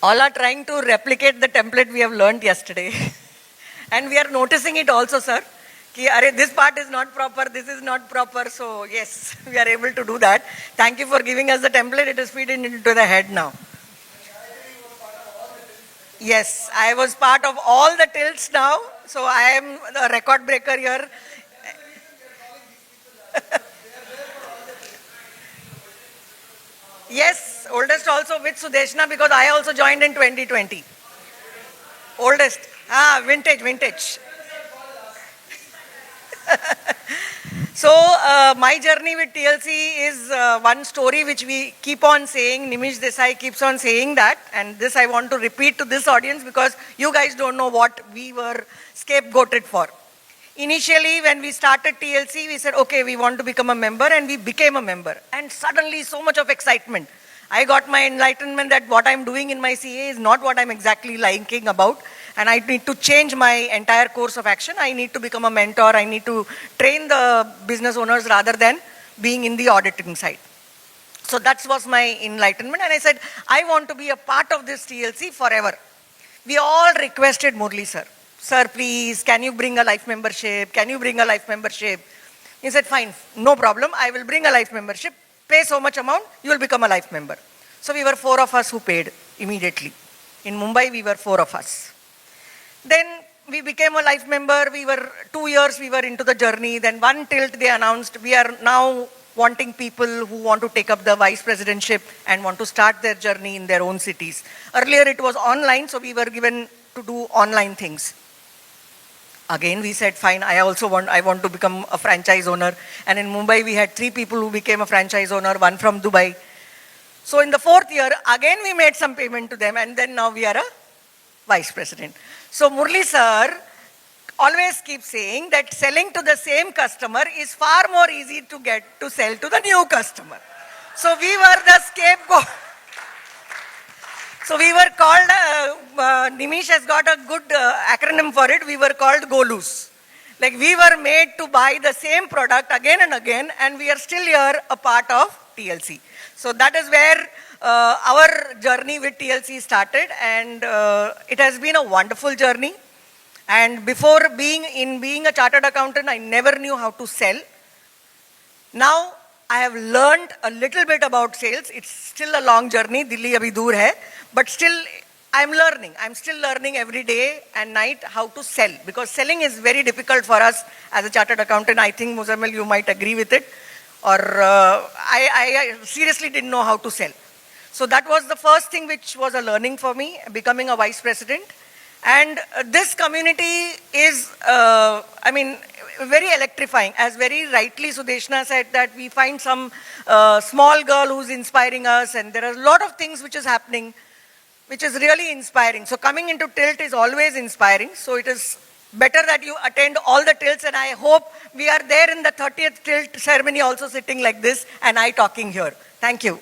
All are trying to replicate the template we have learned yesterday. And we are noticing it also, sir. Ki, this part is not proper, this is not proper. So yes, we are able to do that. Thank you for giving us the template. It is feeding into the head now. Yes, I was part of all the tilts now. So I am the record breaker here. Yes, oldest also with Sudeshna because I also joined in 2020. Oldest. Vintage. So my journey with TLC is one story which we keep on saying. Nimish Desai keeps on saying that, and this I want to repeat to this audience because you guys don't know what we were scapegoated for. Initially, when we started TLC, we said, okay, we want to become a member, and we became a member. And suddenly, so much of excitement. I got my enlightenment that what I'm doing in my CA is not what I'm exactly liking about, and I need to change my entire course of action. I need to become a mentor. I need to train the business owners rather than being in the auditing side. So that was my enlightenment, and I said, I want to be a part of this TLC forever. We all requested Murli sir. Sir, please, can you bring a life membership? Can you bring a life membership? He said, fine, no problem. I will bring a life membership. Pay so much amount, you will become a life member. So we were 4 of us who paid immediately. In Mumbai, we were 4 of us. Then we became a life member. 2 years we were into the journey. Then one tilt they announced, we are now wanting people who want to take up the vice presidentship and want to start their journey in their own cities. Earlier it was online, so we were given to do online things. Again, we said, fine, I want to become a franchise owner. And in Mumbai, we had 3 people who became a franchise owner, 1 from Dubai. So in the 4th year, again, we made some payment to them. And then now we are a vice president. So Murli sir always keeps saying that selling to the same customer is far more easy to sell to the new customer. So we were the scapegoat. So we were called, Nimish has got a good acronym for it, we were called Golus. Like we were made to buy the same product again and again, and we are still here a part of TLC. So that is where our journey with TLC started, and it has been a wonderful journey. And before being a chartered accountant, I never knew how to sell. Now I have learned a little bit about sales. It's still a long journey, Delhi abhi dur hai, but still I'm learning. I'm still learning every day and night how to sell, because selling is very difficult for us as a chartered accountant. I think, Muzammil, you might agree with it. Or I seriously didn't know how to sell. So that was the first thing which was a learning for me, becoming a vice president. And this community is, very electrifying. As very rightly Sudeshna said, that we find some small girl who's inspiring us, and there are a lot of things which is happening, which is really inspiring. So coming into TILT is always inspiring. So it is better that you attend all the tilts, and I hope we are there in the 30th tilt ceremony also sitting like this, and I talking here. Thank you.